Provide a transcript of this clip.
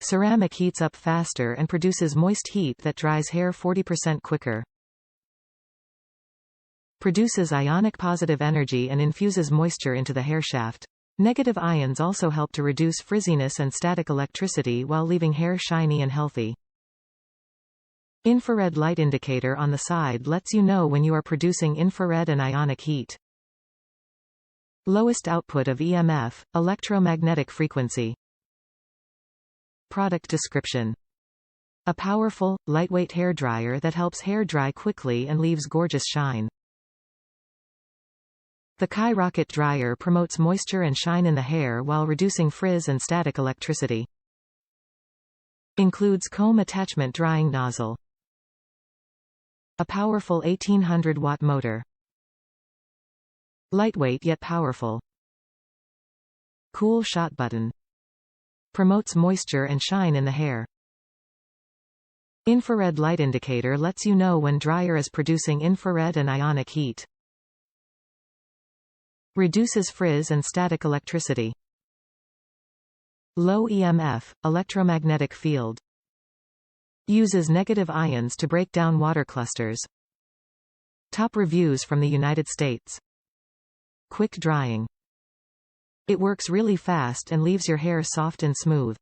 Ceramic heats up faster and produces moist heat that dries hair 40% quicker. Produces ionic positive energy and infuses moisture into the hair shaft. Negative ions also help to reduce frizziness and static electricity while leaving hair shiny and healthy. Infrared light indicator on the side lets you know when you are producing infrared and ionic heat. Lowest output of EMF, electromagnetic frequency. Product description. A powerful, lightweight hairdryer that helps hair dry quickly and leaves gorgeous shine. The Kai Rocket Dryer promotes moisture and shine in the hair while reducing frizz and static electricity. Includes comb attachment drying nozzle. A powerful 1800-watt motor. Lightweight yet powerful. Cool shot button. Promotes moisture and shine in the hair. Infrared light indicator lets you know when dryer is producing infrared and ionic heat. Reduces frizz and static electricity. Low EMF, electromagnetic field. Uses negative ions to break down water clusters. Top reviews from the United States. Quick drying. It works really fast and leaves your hair soft and smooth.